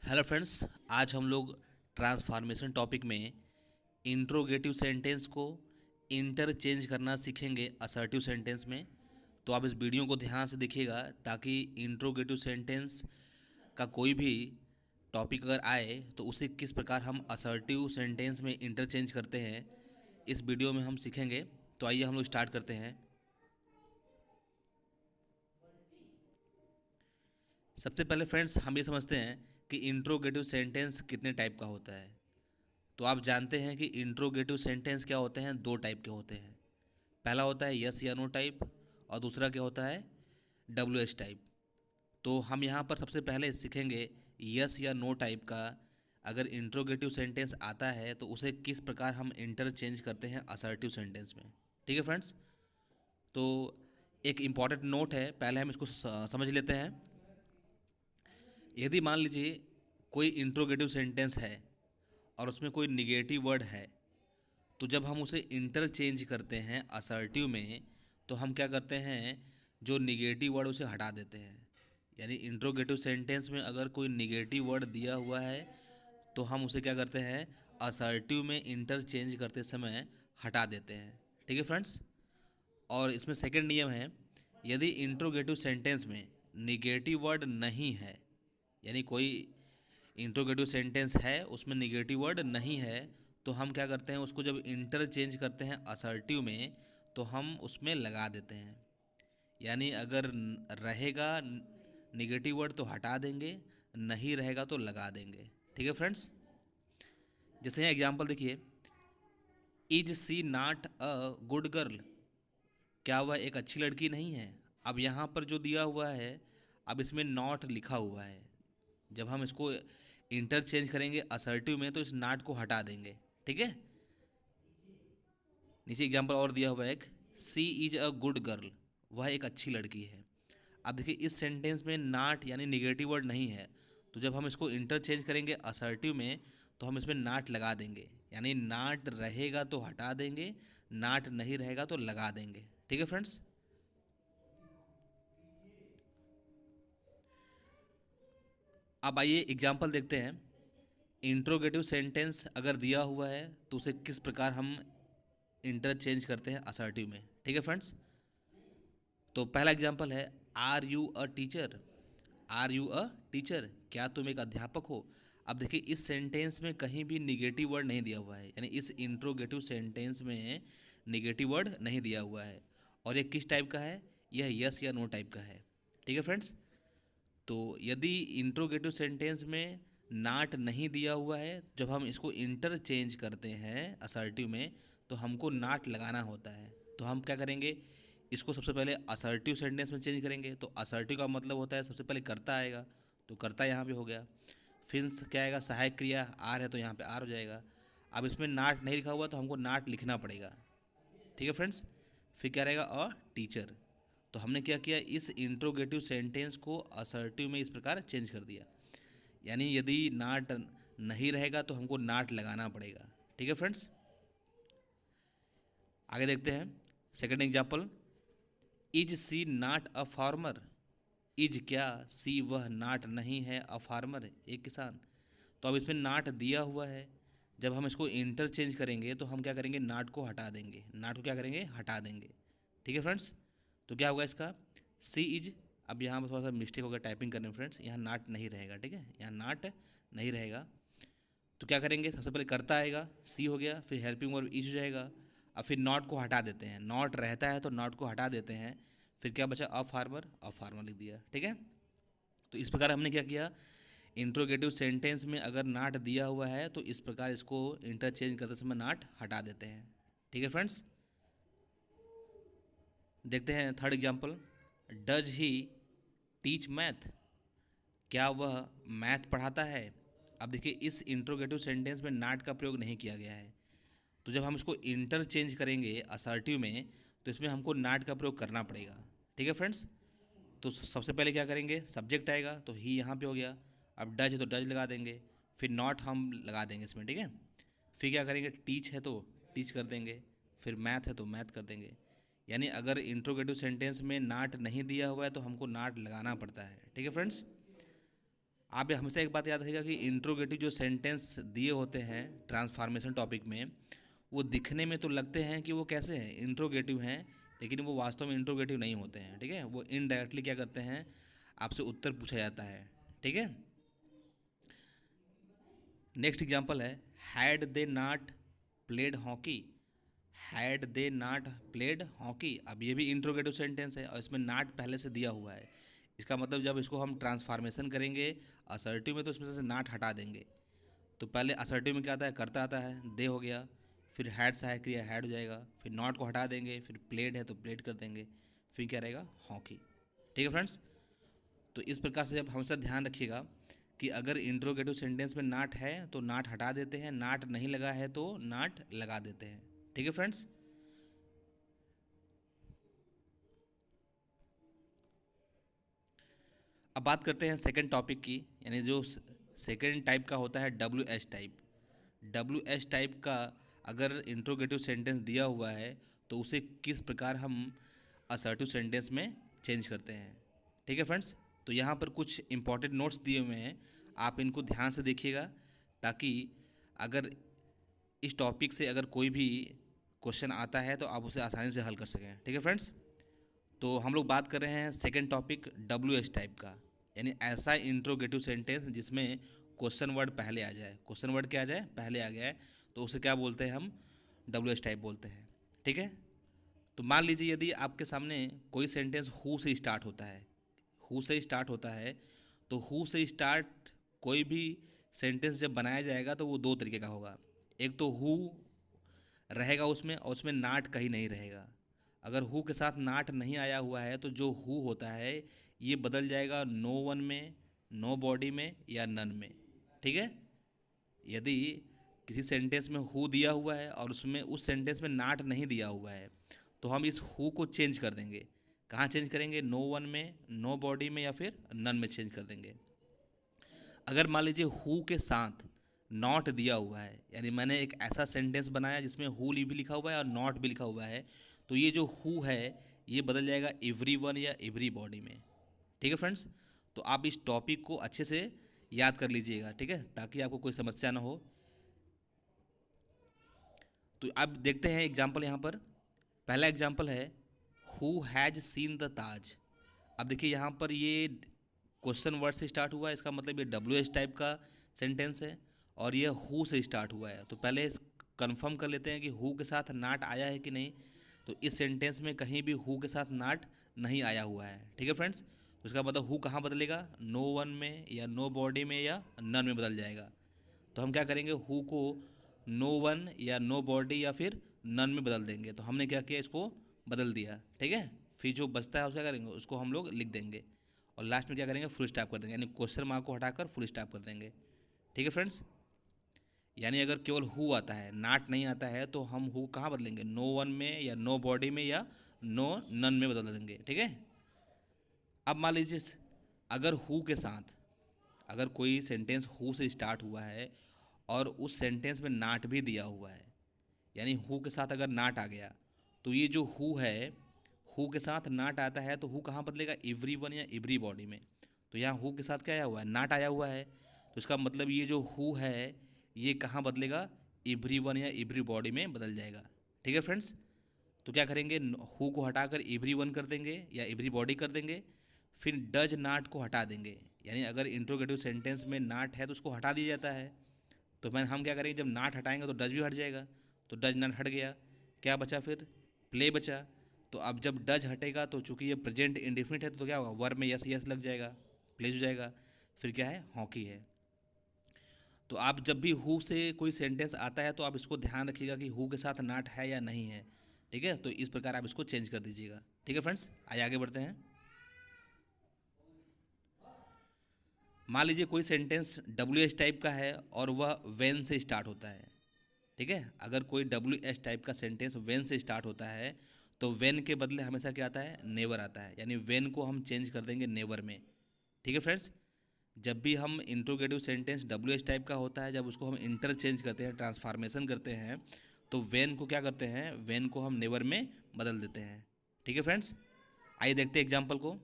Hello friends, आज हम लोग ट्रांसफॉर्मेशन टॉपिक में इंट्रोगेटिव सेंटेंस को इंटरचेंज करना सीखेंगे असर्टिव सेंटेंस में। तो आप इस वीडियो को ध्यान से देखिएगा ताकि इंट्रोगेटिव सेंटेंस का कोई भी टॉपिक अगर आए तो उसे किस प्रकार हम असर्टिव सेंटेंस में इंटरचेंज करते हैं, इस वीडियो में हम सीखेंगे। तो आइए हम लोग स्टार्ट करते हैं। सबसे पहले फ्रेंड्स हम ये समझते हैं कि इंट्रोगेटिव सेंटेंस कितने टाइप का होता है। तो आप जानते हैं कि इंट्रोगेटिव सेंटेंस क्या होते हैं, दो टाइप के होते हैं। पहला होता है यस या नो टाइप और दूसरा क्या होता है, डब्ल्यू एच टाइप। तो हम यहाँ पर सबसे पहले सीखेंगे यस या नो टाइप का अगर इंट्रोगेटिव सेंटेंस आता है तो उसे किस प्रकार हम इंटरचेंज करते हैं असर्टिव सेंटेंस में। ठीक है फ्रेंड्स, तो एक इम्पॉर्टेंट नोट है, पहले हम इसको समझ लेते हैं। यदि मान लीजिए कोई इंट्रोगेटिव सेंटेंस है और उसमें कोई निगेटिव वर्ड है, तो जब हम उसे इंटरचेंज करते हैं असर्टिव में तो हम क्या करते हैं, जो निगेटिव वर्ड उसे हटा देते हैं। यानी इंट्रोगेटिव सेंटेंस में अगर कोई निगेटिव वर्ड दिया हुआ है तो हम उसे क्या करते हैं, असर्टिव में इंटरचेंज करते समय हटा देते हैं। ठीक है फ्रेंड्स, और इसमें सेकंड नियम है, यदि इंट्रोगेटिव सेंटेंस में निगेटिव वर्ड नहीं है, यानी कोई इंट्रोगेटिव सेंटेंस है उसमें निगेटिव वर्ड नहीं है, तो हम क्या करते हैं, उसको जब इंटरचेंज करते हैं असर्टिव में तो हम उसमें लगा देते हैं। यानी अगर रहेगा निगेटिव वर्ड तो हटा देंगे, नहीं रहेगा तो लगा देंगे। ठीक है फ्रेंड्स, जैसे यहाँ एग्जांपल देखिए, is she not a good girl, क्या वह एक अच्छी लड़की नहीं है। अब यहाँ पर जो दिया हुआ है, अब इसमें नॉट लिखा हुआ है, जब हम इसको इंटरचेंज करेंगे असर्टिव में तो इस नॉट को हटा देंगे। ठीक है, नीचे एग्जांपल और दिया हुआ है एक, सी इज अ गुड गर्ल, वह एक अच्छी लड़की है। अब देखिए इस सेंटेंस में नॉट यानी निगेटिव वर्ड नहीं है, तो जब हम इसको इंटरचेंज करेंगे असर्टिव में तो हम इसमें नॉट लगा देंगे। यानी नॉट रहेगा तो हटा देंगे, नॉट नहीं रहेगा तो लगा देंगे। ठीक है फ्रेंड्स, अब आइए एग्जांपल देखते हैं। इंट्रोगेटिव सेंटेंस अगर दिया हुआ है तो उसे किस प्रकार हम इंटरचेंज करते हैं असर्टिव में। ठीक है फ्रेंड्स, तो पहला एग्जांपल है, are you a teacher, are you a teacher, क्या तुम एक अध्यापक हो। अब देखिए इस सेंटेंस में कहीं भी निगेटिव वर्ड नहीं दिया हुआ है, यानी इस इंट्रोगेटिव सेंटेंस में निगेटिव वर्ड नहीं दिया हुआ है। और ये किस टाइप का है, यह यस या नो टाइप का है। ठीक है फ्रेंड्स, तो यदि इंट्रोगेटिव सेंटेंस में नाट नहीं दिया हुआ है, जब हम इसको इंटरचेंज करते हैं असर्टिव में तो हमको नाट लगाना होता है। तो हम क्या करेंगे, इसको सबसे पहले असर्टिव सेंटेंस में चेंज करेंगे। तो असर्टिव का मतलब होता है सबसे पहले कर्ता आएगा, तो कर्ता यहाँ पे हो गया। फिर क्या आएगा, सहायक क्रिया, आर है तो यहाँ पे आर हो जाएगा। अब इसमें नाट नहीं लिखा हुआ तो हमको नाट लिखना पड़ेगा। ठीक है फ्रेंड्स, फिर क्या रहेगा, अ टीचर। तो हमने क्या किया, इस इंट्रोगेटिव सेंटेंस को असर्टिव में इस प्रकार चेंज कर दिया। यानी यदि नाट नहीं रहेगा तो हमको नाट लगाना पड़ेगा। ठीक है फ्रेंड्स, आगे देखते हैं second example, is she not a farmer, is क्या सी वह नाट नहीं है, अ फार्मर एक किसान। तो अब इसमें नाट दिया हुआ है, जब हम इसको इंटरचेंज करेंगे तो हम क्या करेंगे, नाट को हटा देंगे, नाट को क्या करेंगे, हटा देंगे। ठीक है फ्रेंड्स, तो क्या होगा इसका, सी इज, अब यहाँ पर थोड़ा सा मिस्टेक होगा टाइपिंग करने में फ्रेंड्स, यहाँ नाट नहीं रहेगा। ठीक है, यहाँ नाट नहीं रहेगा, तो क्या करेंगे, सबसे पहले करता आएगा, सी हो गया, फिर हेल्पिंग वर्ब इज हो जाएगा। अब फिर नॉट को हटा देते हैं, नॉट रहता है तो नॉट को हटा देते हैं। फिर क्या बचा, अ फार्मर लिख दिया। ठीक है, तो इस प्रकार हमने क्या किया, इंट्रोगेटिव सेंटेंस में अगर नाट दिया हुआ है तो इस प्रकार इसको इंटरचेंज करते समय नाट हटा देते हैं। ठीक है फ्रेंड्स, देखते हैं third example, does he teach math, क्या वह मैथ पढ़ाता है। अब देखिए इस इंट्रोगेटिव सेंटेंस में नाट का प्रयोग नहीं किया गया है, तो जब हम इसको इंटरचेंज करेंगे असर्टिव में तो इसमें हमको नाट का प्रयोग करना पड़ेगा। ठीक है फ्रेंड्स, तो सबसे पहले क्या करेंगे, सब्जेक्ट आएगा तो ही यहाँ पे हो गया। अब डज है तो डज लगा देंगे, फिर नॉट हम लगा देंगे इसमें। ठीक है, फिर क्या करेंगे, टीच है तो टीच कर देंगे, फिर मैथ है तो मैथ कर देंगे। यानी अगर इंट्रोगेटिव सेंटेंस में नाट नहीं दिया हुआ है तो हमको नाट लगाना पड़ता है। ठीक है फ्रेंड्स, आप हमेशा एक बात याद रखिएगा कि इंट्रोगेटिव जो सेंटेंस दिए होते हैं ट्रांसफॉर्मेशन टॉपिक में, वो दिखने में तो लगते हैं कि वो कैसे हैं, इंट्रोगेटिव हैं, लेकिन वो वास्तव में इंट्रोगेटिव नहीं होते हैं। ठीक है, वो इनडायरेक्टली क्या करते हैं, आपसे उत्तर पूछा जाता है। ठीक है, नेक्स्ट एग्जांपल है had they not played hockey. Had they not played hockey, अब ये भी इंट्रोगेटिव सेंटेंस है और इसमें नॉट पहले से दिया हुआ है। इसका मतलब जब इसको हम ट्रांसफॉर्मेशन करेंगे असर्टिव में तो इसमें से नॉट हटा देंगे। तो पहले असर्टिव में क्या आता है, करता आता है, दे हो गया, फिर हैड सहायक क्रिया हैड हो जाएगा, फिर नॉट को हटा देंगे, फिर प्लेड है तो प्लेड कर देंगे, फिर क्या रहेगा, हॉकी। ठीक है फ्रेंड्स, तो इस प्रकार से जब हमेशा ध्यान रखिएगा कि अगर इंट्रोगेटिव सेंटेंस में नाट है तो नाट हटा देते हैं, नाट नहीं लगा है तो नाट लगा देते हैं। ठीक है फ्रेंड्स, अब बात करते हैं सेकंड टॉपिक की, यानी जो सेकंड टाइप का होता है W H type. W H type का अगर इंट्रोगेटिव सेंटेंस दिया हुआ है तो उसे किस प्रकार हम असर्टिव सेंटेंस में चेंज करते हैं। ठीक है फ्रेंड्स, तो यहाँ पर कुछ इंपॉर्टेंट नोट्स दिए हुए हैं, आप इनको ध्यान से देखिएगा ताकि अगर इस टॉपिक से अगर कोई भी क्वेश्चन आता है तो आप उसे आसानी से हल कर सकें। ठीक है फ्रेंड्स, तो हम लोग बात कर रहे हैं second topic W H type का, यानी ऐसा इंट्रोगेटिव सेंटेंस जिसमें क्वेश्चन वर्ड पहले आ जाए। क्वेश्चन वर्ड क्या आ जाए, पहले आ गया है, तो उसे क्या बोलते हैं हम, डब्ल्यू एच टाइप बोलते हैं। ठीक है, तो मान लीजिए यदि आपके सामने कोई सेंटेंस हु से स्टार्ट होता है, हु से स्टार्ट होता है, तो हु से स्टार्ट कोई भी सेंटेंस जब बनाया जाएगा तो वो दो तरीके का होगा। एक तो हु रहेगा उसमें और उसमें नाट कहीं नहीं रहेगा। अगर हु के साथ नाट नहीं आया हुआ है तो जो हु होता है ये बदल जाएगा नो वन में, नो बॉडी में या नन में। ठीक है, यदि किसी सेंटेंस में हु दिया हुआ है और उसमें उस सेंटेंस में नाट नहीं दिया हुआ है तो हम इस हु को चेंज कर देंगे। कहाँ चेंज करेंगे, नो वन में, नो बॉडी में या फिर नन में चेंज कर देंगे। अगर मान लीजिए हु के साथ नॉट दिया हुआ है, यानी मैंने एक ऐसा सेंटेंस बनाया जिसमें हु भी लिखा हुआ है और नॉट भी लिखा हुआ है, तो ये जो हु है ये बदल जाएगा एवरी वन या एवरी बॉडी में। ठीक है फ्रेंड्स, तो आप इस टॉपिक को अच्छे से याद कर लीजिएगा, ठीक है, ताकि आपको कोई समस्या ना हो। तो अब देखते हैं एग्जाम्पल यहाँ पर। पहला एग्जाम्पल है हु हैज़ सीन द ताज। अब देखिए यहाँ पर ये क्वेश्चन वर्ड से स्टार्ट हुआ है, इसका मतलब ये डब्ल्यू एच टाइप का सेंटेंस है और ये हु से स्टार्ट हुआ है। तो पहले कंफर्म कर लेते हैं कि हु के साथ नाट आया है कि नहीं। तो इस सेंटेंस में कहीं भी हु के साथ नाट नहीं आया हुआ है। ठीक है फ्रेंड्स, तो इसका मतलब हु कहाँ बदलेगा, नो वन में या नो बॉडी में या नन में बदल जाएगा। तो हम क्या करेंगे, हु को नो वन या नो बॉडी या फिर नन में बदल देंगे। तो हमने क्या किया, इसको बदल दिया। ठीक है, फिर जो बचता है उसका करेंगे, उसको हम लोग लिख देंगे और लास्ट में क्या करेंगे, फुल स्टॉप कर देंगे, यानी क्वेश्चन मार्क को हटाकर फुल स्टॉप कर देंगे। ठीक है फ्रेंड्स, यानी अगर केवल हु आता है, नाट नहीं आता है, तो हम हु कहाँ बदलेंगे, नो वन में या नो बॉडी में या नो नन में बदल देंगे। ठीक है, अब मान लीजिए अगर हु के साथ अगर कोई सेंटेंस हु से स्टार्ट हुआ है और उस सेंटेंस में नाट भी दिया हुआ है, यानी हु के साथ अगर नाट आ गया तो ये जो हु है, हु के साथ नाट आता है तो हु कहाँ बदलेगा, एवरी वन या एवरी बॉडी में। तो यहाँ हु के साथ क्या आया हुआ है, नाट आया हुआ है, तो इसका मतलब ये जो हु है ये कहाँ बदलेगा, एवरी वन या एवरी बॉडी में बदल जाएगा। ठीक है फ्रेंड्स, तो क्या करेंगे, हु को हटाकर एवरी वन कर देंगे या एवरी बॉडी कर देंगे, फिर डज नाट को हटा देंगे, यानी अगर इंट्रोगेटिव सेंटेंस में नाट है तो उसको हटा दिया जाता है। तो हम क्या करेंगे, जब नाट हटाएंगे तो डज भी हट जाएगा, तो डज नाट हट गया, क्या बचा फिर, प्ले बचा। तो अब जब डज हटेगा तो चूंकि ये प्रेजेंट इंडिफिनिट है तो क्या होगा, वर्ब में यस यस लग जाएगा, प्लेज हो जाएगा, फिर क्या है, हॉकी है। तो आप जब भी हु से कोई सेंटेंस आता है तो आप इसको ध्यान रखिएगा कि हु के साथ नाट है या नहीं है। ठीक है, तो इस प्रकार आप इसको चेंज कर दीजिएगा। ठीक है फ्रेंड्स, आइए आगे बढ़ते हैं। मान लीजिए कोई सेंटेंस डब्ल्यू एच टाइप का है और वह वेन से स्टार्ट होता है। ठीक है, अगर कोई डब्ल्यू एच टाइप का सेंटेंस वेन से स्टार्ट होता है तो वेन के बदले हमेशा क्या आता है, नेवर आता है, यानी वेन को हम चेंज कर देंगे नेवर में। ठीक है फ्रेंड्स, जब भी हम interrogative sentence W H type का होता है, जब उसको हम इंटरचेंज करते हैं, ट्रांसफॉर्मेशन करते हैं, तो वेन को क्या करते हैं, वेन को हम नेवर में बदल देते हैं। ठीक है फ्रेंड्स, आइए देखते हैं एग्जाम्पल को।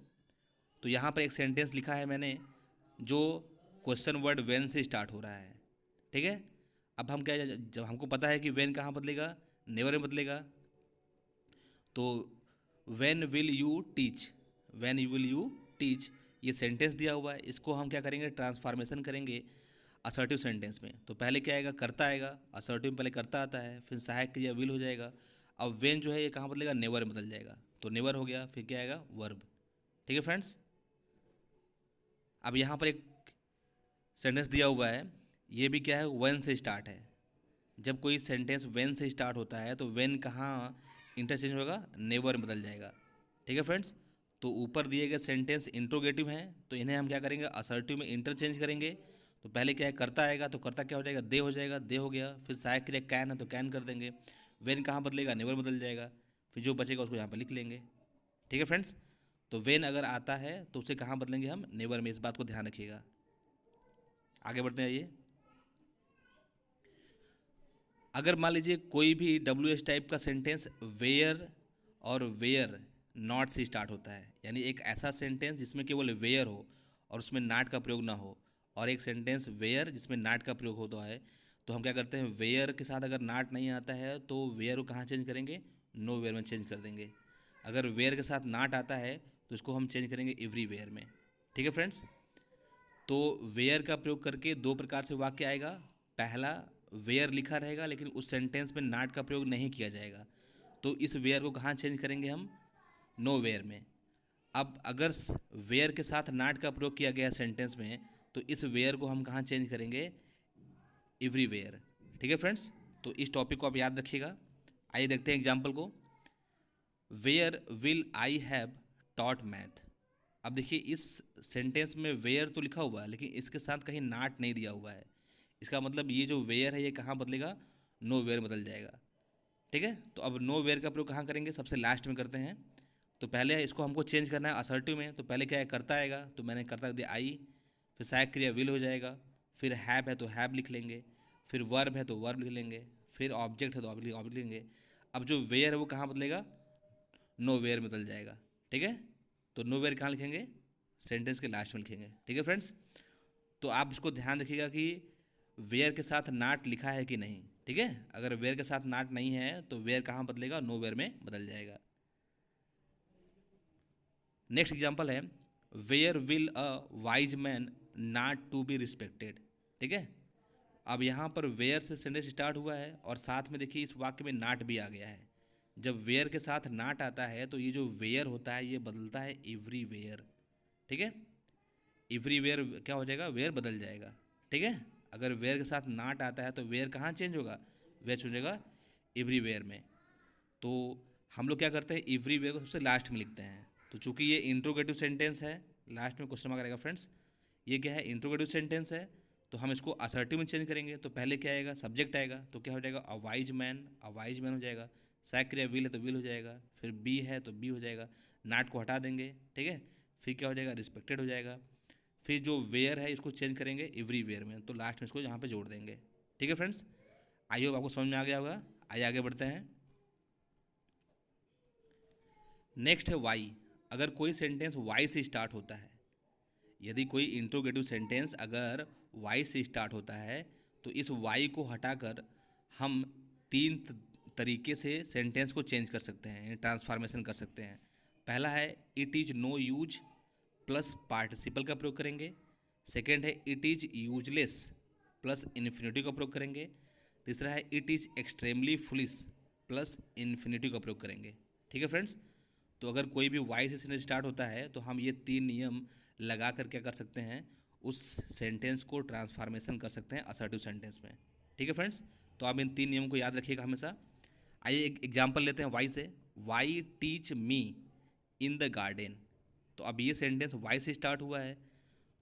तो यहाँ पर एक सेंटेंस लिखा है मैंने जो क्वेश्चन वर्ड व्हेन से स्टार्ट हो रहा है, ठीक है। अब हम क्या, जब हमको पता है कि व्हेन कहाँ बदलेगा, नेवर में बदलेगा, तो when will you teach, when will you teach, ये सेंटेंस दिया हुआ है, इसको हम क्या करेंगे, ट्रांसफॉर्मेशन करेंगे असर्टिव सेंटेंस में। तो पहले क्या आएगा, करता आएगा, असर्टिव में पहले करता आता है, फिर सहायक क्रिया विल हो जाएगा। अब व्हेन जो है ये कहाँ बदलेगा, नेवर में बदल जाएगा, तो नेवर हो गया, फिर क्या आएगा, वर्ब, ठीक है फ्रेंड्स। अब यहाँ पर एक सेंटेंस दिया हुआ है, ये भी क्या है, व्हेन से स्टार्ट है। जब कोई सेंटेंस व्हेन से स्टार्ट होता है तो व्हेन कहाँ इंटरचेंज होगा, नेवर में बदल जाएगा, ठीक है फ्रेंड्स। तो ऊपर दिए गए सेंटेंस इंट्रोगेटिव हैं, तो इन्हें हम क्या करेंगे, असर्टिव में इंटरचेंज करेंगे। तो पहले क्या है, करता आएगा, तो करता क्या हो जाएगा, दे हो जाएगा, दे हो गया। फिर सहायक क्रिया कैन है तो कैन कर देंगे। व्हेन कहाँ बदलेगा, नेवर बदल जाएगा। फिर जो बचेगा उसको यहाँ पर लिख लेंगे, ठीक है फ्रेंड्स। तो व्हेन अगर आता है तो उसे कहाँ बदलेंगे हम, नेवर में, इस बात को ध्यान रखिएगा। आगे बढ़ते हैं, आइए। अगर मान लीजिए कोई भी WH टाइप का सेंटेंस वेयर और वेयर नॉट से स्टार्ट होता है, यानी एक ऐसा सेंटेंस जिसमें केवल वेयर हो और उसमें नाट का प्रयोग ना हो, और एक सेंटेंस वेयर जिसमें नाट का प्रयोग होता है, तो हम क्या करते हैं, वेयर के साथ अगर नाट नहीं आता है तो वेयर को कहाँ चेंज करेंगे, नो वेयर में चेंज कर देंगे। अगर वेयर के साथ नाट आता है तो इसको हम चेंज करेंगे एवरी वेयर में, ठीक है फ्रेंड्स। तो वेयर का प्रयोग करके दो प्रकार से वाक्य आएगा। पहला, वेयर लिखा रहेगा लेकिन उस सेंटेंस में नाट का प्रयोग नहीं किया जाएगा, तो इस वेयर को कहाँ चेंज करेंगे हम, नो वेयर में। अब अगर वेयर के साथ नाट का प्रयोग किया गया सेंटेंस में, तो इस वेयर को हम कहाँ चेंज करेंगे, एवरी वेयर, ठीक है फ्रेंड्स। तो इस टॉपिक को आप याद रखिएगा। आइए देखते हैं एग्जाम्पल को। Where will I have taught math. अब देखिए इस सेंटेंस में वेयर तो लिखा हुआ है लेकिन इसके साथ कहीं नाट नहीं दिया हुआ है। इसका मतलब ये जो वेयर है ये कहाँ बदलेगा, नो वेयर बदल जाएगा, ठीक है। तो अब नो वेयर का प्रयोग कहाँ करेंगे, सबसे लास्ट में करते हैं। तो पहले इसको हमको चेंज करना है असर्टिव में, तो पहले क्या है, करता आएगा, तो मैंने करता दिया आई, फिर सहायक क्रिया विल हो जाएगा, फिर हैव है तो हैव लिख लेंगे, फिर वर्ब है तो वर्ब लिख लेंगे, फिर ऑब्जेक्ट है तो ऑब्जेक्ट लिख लेंगे। अब जो वेयर है वो कहाँ बदलेगा, नो वेयर में बदल जाएगा, ठीक है। तो नो वेयर कहाँ लिखेंगे, सेंटेंस के लास्ट में लिखेंगे, ठीक है फ्रेंड्स। तो आप इसको ध्यान रखिएगा कि वेयर के साथ नाट लिखा है कि नहीं, ठीक है। अगर वेयर के साथ नाट नहीं है तो वेयर कहाँ बदलेगा, नो वेयर में बदल जाएगा। नेक्स्ट एग्जाम्पल है, where will a wise man not to be respected, ठीक है। अब यहाँ पर वेयर से सेंटेंस स्टार्ट हुआ है और साथ में देखिए इस वाक्य में नाट भी आ गया है। जब वेयर के साथ नाट आता है तो ये जो वेयर होता है ये बदलता है एवरी वेयर, ठीक है। एवरी वेयर क्या हो जाएगा, वेयर बदल जाएगा, ठीक है। अगर वेयर के साथ नाट आता है तो वेयर कहाँ चेंज होगा, वेयर चेंज होगा एवरी वेयर में। तो हम लोग क्या करते हैं, एवरी वेयर को सबसे लास्ट में लिखते हैं। तो चूंकि ये इंट्रोगेटिव सेंटेंस है, लास्ट में क्वेश्चन मार्क आएगा फ्रेंड्स। ये क्या है, इंट्रोगेटिव सेंटेंस है, तो हम इसको असर्टिव में चेंज करेंगे। तो पहले क्या आएगा, सब्जेक्ट आएगा, तो क्या हो जाएगा, अ वाइज मैन, अ वाइज मैन हो जाएगा। सहायक क्रिया विल है तो विल हो जाएगा, फिर बी है तो बी हो जाएगा, नाट को हटा देंगे, ठीक है। फिर क्या हो जाएगा, रिस्पेक्टेड हो जाएगा। फिर जो वेयर है इसको चेंज करेंगे एवरी वेयर में, तो लास्ट में इसको यहाँ पे जोड़ देंगे, ठीक है फ्रेंड्स। आई होप आपको समझ में आ गया होगा। आइए आगे बढ़ते हैं। नेक्स्ट है वाई। अगर कोई सेंटेंस वाई से स्टार्ट होता है, यदि कोई इंट्रोगेटिव सेंटेंस अगर वाई से स्टार्ट होता है, तो इस वाई को हटाकर हम तीन तरीके से सेंटेंस को चेंज कर सकते हैं, ट्रांसफॉर्मेशन कर सकते हैं। पहला है it is no use plus participle का प्रयोग करेंगे। सेकेंड है it is useless plus infinitive का प्रयोग करेंगे। तीसरा है it is extremely foolish plus infinitive का प्रयोग करेंगे, ठीक है फ्रेंड्स। तो अगर कोई भी वाई से सेंटेंस स्टार्ट होता है तो हम ये तीन नियम लगा कर क्या कर सकते हैं, उस सेंटेंस को ट्रांसफॉर्मेशन कर सकते हैं असर्टिव सेंटेंस में, ठीक है फ्रेंड्स। तो आप इन तीन नियम को याद रखिएगा हमेशा। आइए एक एग्जाम्पल लेते हैं वाई से। Why teach me in the garden. तो अब ये सेंटेंस वाई से स्टार्ट हुआ है,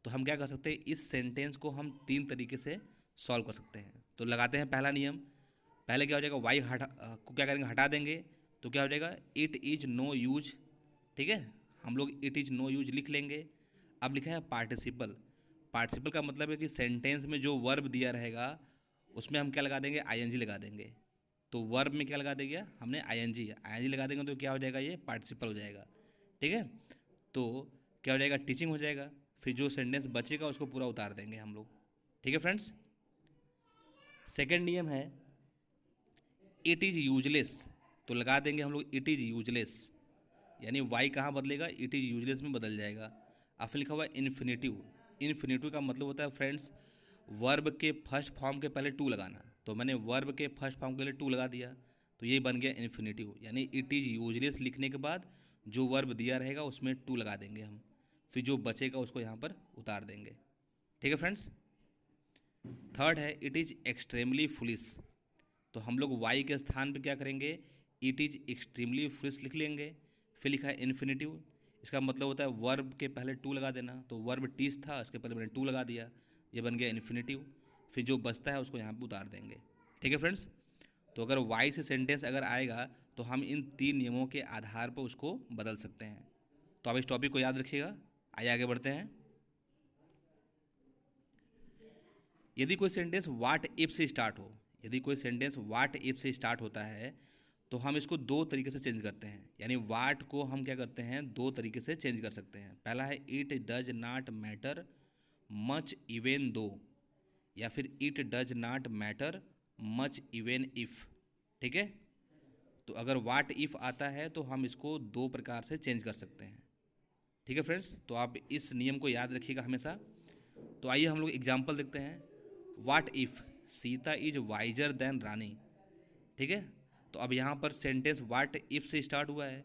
तो हम क्या कर सकते हैं, इस सेंटेंस को हम तीन तरीके से सॉल्व कर सकते हैं। तो लगाते हैं पहला नियम। पहले क्या हो जाएगा, वाई को क्या करेंगे, हटा देंगे, तो क्या हो जाएगा, इट इज़ नो यूज, ठीक है। हम लोग इट इज़ नो यूज लिख लेंगे। अब लिखा है पार्टिसिपल। पार्टिसिपल का मतलब है कि सेंटेंस में जो वर्ब दिया रहेगा उसमें हम क्या लगा देंगे, आईएनजी लगा देंगे। तो वर्ब में क्या लगा देंगे, हमने आईएनजी लगा देंगे, तो क्या हो जाएगा, ये पार्टिसिपल हो जाएगा, ठीक है। तो क्या हो जाएगा, टीचिंग हो जाएगा। फिर जो सेंटेंस बचेगा उसको पूरा उतार देंगे हम लोग। ठीक है फ्रेंड्स। सेकेंड नियम है इट इज़ यूजलेस, तो लगा देंगे हम लोग इट इज़ यूजलेस, यानी वाई कहाँ बदलेगा, इट इज़ यूजलेस में बदल जाएगा। अब फिर लिखा हुआ है इन्फिनेटिव। इन्फिनेटिव का मतलब होता है फ्रेंड्स वर्ब के फर्स्ट फॉर्म के पहले टू लगाना, तो मैंने वर्ब के फर्स्ट फॉर्म के लिए टू लगा दिया, तो ये बन गया इन्फिनेटिव। यानी इट इज़ यूजलेस लिखने के बाद जो वर्ब दिया रहेगा उसमें टू लगा देंगे हम, फिर जो बचेगा उसको यहाँ पर उतार देंगे। ठीक है फ्रेंड्स। थर्ड है इट इज़ एक्सट्रीमली फुलिश, तो हम लोग वाई के स्थान पे क्या करेंगे, इट इज़ एक्सट्रीमली फुलिश लिख लेंगे। फिर लिखा है इन्फिनेटिव, इसका मतलब होता है वर्ब के पहले टू लगा देना, तो वर्ब टीज था इसके पहले मैंने टू लगा दिया, ये बन गया इन्फिनेटिव। फिर जो बचता है उसको यहाँ पे उतार देंगे। ठीक है फ्रेंड्स। तो अगर वाई से सेंटेंस अगर आएगा तो हम इन 3 नियमों के आधार पर उसको बदल सकते हैं। तो आप इस टॉपिक को याद रखिएगा। आइए आगे बढ़ते हैं। यदि कोई सेंटेंस वाट इफ से स्टार्ट हो, यदि कोई सेंटेंस वाट इफ से स्टार्ट होता है तो हम इसको 2 तरीके से चेंज करते हैं, यानी वाट को हम क्या करते हैं 2 तरीके से चेंज कर सकते हैं। पहला है it does not matter much even though, या फिर it does not matter much even if. ठीक है। तो अगर वाट इफ़ आता है तो हम इसको 2 प्रकार से चेंज कर सकते हैं। ठीक है फ्रेंड्स। तो आप इस नियम को याद रखिएगा हमेशा। तो आइए हम लोग एग्जाम्पल देखते हैं। What if Sita is wiser then Rani. ठीक है। तो अब यहाँ पर सेंटेंस वाट इफ़ से स्टार्ट हुआ है,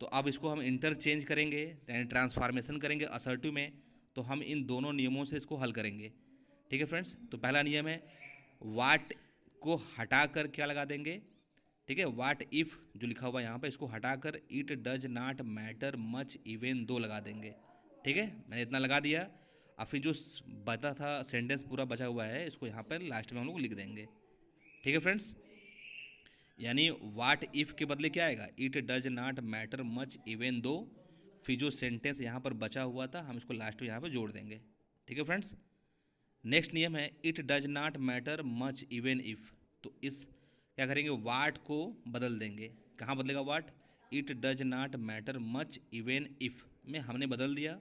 तो अब इसको हम इंटरचेंज करेंगे यानी ट्रांसफॉर्मेशन करेंगे असर्टिव में, तो हम इन दोनों नियमों से इसको हल करेंगे। ठीक है फ्रेंड्स। तो पहला नियम है वाट को हटाकर क्या लगा देंगे, ठीक है, वाट इफ़ जो लिखा हुआ है यहाँ पे इसको हटाकर it does not matter much even though लगा देंगे। ठीक है, मैंने इतना लगा दिया। अब फिर जो बचा था सेंटेंस पूरा बचा हुआ है इसको यहाँ पर लास्ट में हम लोग लिख देंगे। ठीक है फ्रेंड्स। यानी वाट इफ़ के बदले क्या आएगा, it does not matter much even though, फिर जो सेंटेंस यहाँ पर बचा हुआ था हम इसको लास्ट में यहाँ पर जोड़ देंगे। ठीक है फ्रेंड्स। नेक्स्ट नियम है it does not matter much even if, तो इस क्या करेंगे वाट को बदल देंगे। कहाँ बदलेगा what, it does not matter much even if में हमने बदल दिया।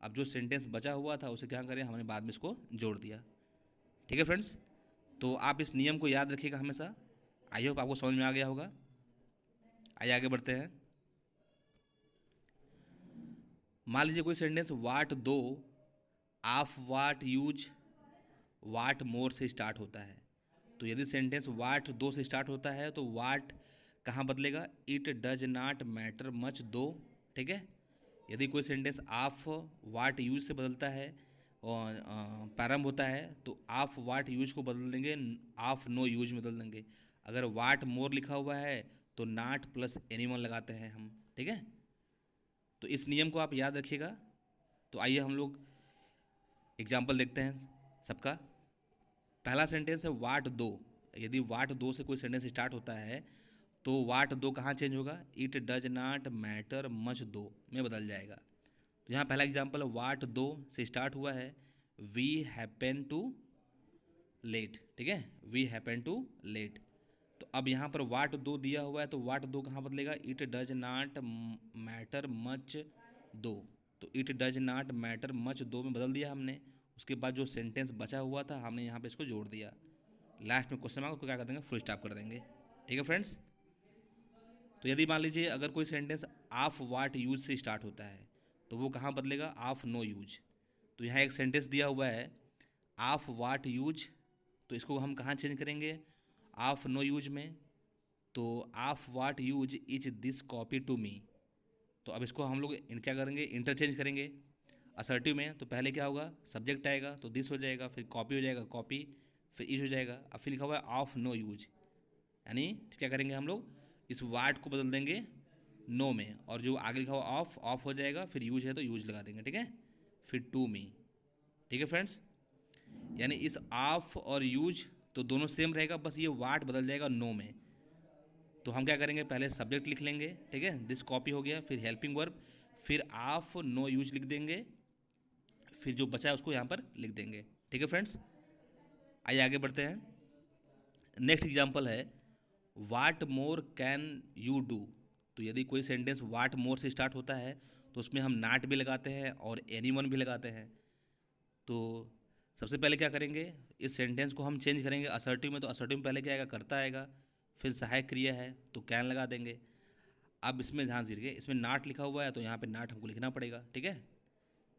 अब जो सेंटेंस बचा हुआ था उसे क्या करें हमने बाद में इसको जोड़ दिया। ठीक है फ्रेंड्स। तो आप इस नियम को याद रखिएगा हमेशा। आई होप आपको समझ में आ गया होगा। आइए आगे बढ़ते हैं। मान लीजिए कोई सेंटेंस वाट दो ऑफ वाट यूज वाट मोर से स्टार्ट होता है, तो यदि सेंटेंस वाट दो से स्टार्ट होता है तो वाट कहाँ बदलेगा, it does not matter much दो। ठीक है। यदि कोई सेंटेंस ऑफ वाट यूज से बदलता है और प्रारंभ होता है तो ऑफ वाट यूज को बदल देंगे ऑफ नो यूज में बदल देंगे। अगर वाट मोर लिखा हुआ है तो नॉट प्लस एनीवन लगाते हैं हम। ठीक है। तो इस नियम को आप याद रखिएगा। तो आइए हम लोग एग्जाम्पल देखते हैं सबका। पहला सेंटेंस है वाट दो। यदि वाट दो से कोई सेंटेंस स्टार्ट होता है तो वाट दो कहाँ चेंज होगा, it does not matter much दो में बदल जाएगा। तो यहाँ पहला एग्जाम्पल है वाट दो से स्टार्ट हुआ है वी हैपन टू लेट। ठीक है, वी हैपन टू लेट। तो अब यहाँ पर वाट दो दिया हुआ है तो वाट दो कहाँ बदलेगा, it does not matter much दो, तो it does not matter much दो में बदल दिया हमने। उसके बाद जो सेंटेंस बचा हुआ था हमने यहाँ पे इसको जोड़ दिया। लास्ट में क्वेश्चन मार्क को क्या कर देंगे, फुल स्टॉप कर देंगे। ठीक है फ्रेंड्स। तो यदि मान लीजिए अगर कोई सेंटेंस ऑफ वाट यूज से स्टार्ट होता है तो वो कहाँ बदलेगा, ऑफ नो यूज। तो यहाँ एक सेंटेंस दिया हुआ है ऑफ वाट यूज, तो इसको हम कहाँ चेंज करेंगे, ऑफ नो यूज में। तो of what use is this copy to me, तो अब इसको हम लोग क्या करेंगे इंटरचेंज करेंगे असर्टिव में। तो पहले क्या होगा, सब्जेक्ट आएगा तो दिस हो जाएगा, फिर कॉपी हो जाएगा कॉपी, फिर इज हो जाएगा। अब फिर लिखा हुआ है ऑफ नो यूज, यानी क्या करेंगे हम लोग इस वाट को बदल देंगे नो में, और जो आगे लिखा हुआ ऑफ ऑफ हो जाएगा, फिर यूज है तो यूज लगा देंगे। ठीक है, फिर टू मी। ठीक है फ्रेंड्स। यानी इस ऑफ और यूज तो दोनों सेम रहेगा, बस ये वाट बदल जाएगा नो में। तो हम क्या करेंगे पहले सब्जेक्ट लिख लेंगे। ठीक है, दिस कॉपी हो गया, फिर हेल्पिंग वर्ब, फिर ऑफ नो यूज लिख देंगे, फिर जो बचा है उसको यहाँ पर लिख देंगे। ठीक है फ्रेंड्स। आइए आगे बढ़ते हैं। नेक्स्ट एग्जाम्पल है वाट मोर कैन यू डू। तो यदि कोई सेंटेंस वाट मोर से स्टार्ट होता है तो उसमें हम नॉट भी लगाते हैं और एनीवन भी लगाते हैं। तो सबसे पहले क्या करेंगे, इस सेंटेंस को हम चेंज करेंगे असर्टिव में। तो असर्टिव में पहले क्या आएगा, करता आएगा, फिर सहायक क्रिया है तो कैन लगा देंगे। अब इसमें ध्यान दीजिए, इसमें नाट लिखा हुआ है तो यहाँ पे नाट हमको लिखना पड़ेगा, ठीक है।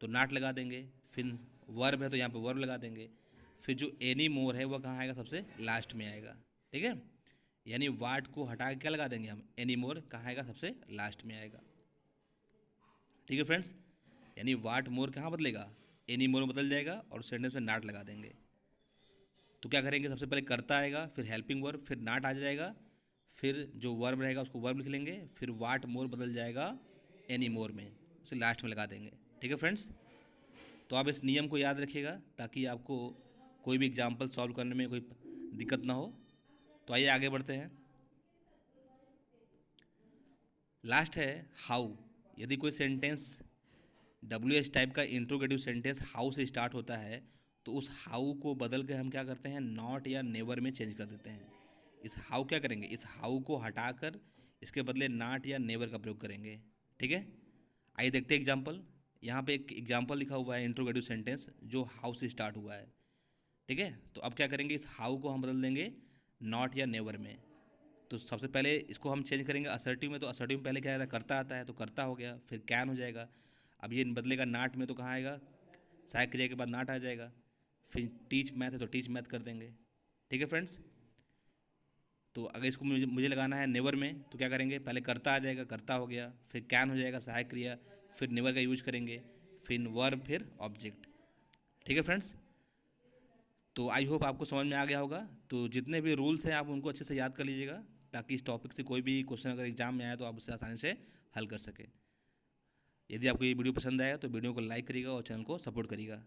तो नाट लगा देंगे, फिर वर्ब है तो यहाँ पे वर्ब लगा देंगे। फिर जो एनी मोर है वह कहाँ आएगा, सबसे लास्ट में आएगा, ठीक है। यानी वाट को हटा के क्या लगा देंगे हम, एनी मोर कहाँ आएगा, सबसे लास्ट में आएगा, ठीक है फ्रेंड्स। यानी वाट मोर कहाँ बदलेगा, एनी मोर बदल जाएगा और सेंटेंस में नाट लगा देंगे। तो क्या करेंगे, सबसे पहले करता आएगा, फिर हेल्पिंग वर्ब, फिर नाट आ जाएगा, फिर जो वर्ब रहेगा उसको वर्ब लिख लेंगे, फिर वाट मोर बदल जाएगा एनी मोर में, उसे लास्ट में लगा देंगे, ठीक है फ्रेंड्स। तो आप इस नियम को याद रखिएगा ताकि आपको कोई भी एग्जाम्पल सॉल्व करने में कोई दिक्कत ना हो। तो आइए आगे बढ़ते हैं। लास्ट है हाउ। यदि कोई सेंटेंस WH टाइप का इंट्रोगेटिव सेंटेंस हाउ से स्टार्ट होता है तो उस हाउ को बदल के हम क्या करते हैं, नॉट या नेवर में चेंज कर देते हैं। इस हाउ क्या करेंगे, इस हाउ को हटाकर इसके बदले नॉट या नेवर का प्रयोग करेंगे, ठीक है। आइए देखते हैं एग्जाम्पल। यहाँ पे एक एग्जाम्पल लिखा हुआ है इंट्रोगेटिव सेंटेंस जो हाउ से स्टार्ट हुआ है, ठीक है। तो अब क्या करेंगे, इस हाउ को हम बदल देंगे नॉट या नेवर में। तो सबसे पहले इसको हम चेंज करेंगे असर्टिव में। तो असर्टिव में पहले क्या आता है, करता आता है तो करता हो गया, फिर कैन हो जाएगा। अब ये बदलेगा नाट में तो कहाँ आएगा, सहायक क्रिया के बाद नाट आ जाएगा। फिर टीच मैथ है तो टीच मैथ कर देंगे, ठीक है फ्रेंड्स। तो अगर इसको मुझे लगाना है नेवर में तो क्या करेंगे, पहले करता आ जाएगा, करता हो गया, फिर कैन हो जाएगा सहायक क्रिया, फिर नेवर का यूज करेंगे, फिर वर्ब, फिर ऑब्जेक्ट, ठीक है फ्रेंड्स। तो आई होप आपको समझ में आ गया होगा। तो जितने भी रूल्स हैं आप उनको अच्छे से याद कर लीजिएगा ताकि इस टॉपिक से कोई भी क्वेश्चन अगर एग्जाम में आए तो आप उससे आसानी से हल कर सकें। यदि आपको ये वीडियो पसंद आया तो वीडियो को लाइक करिएगा और चैनल को सपोर्ट करिएगा।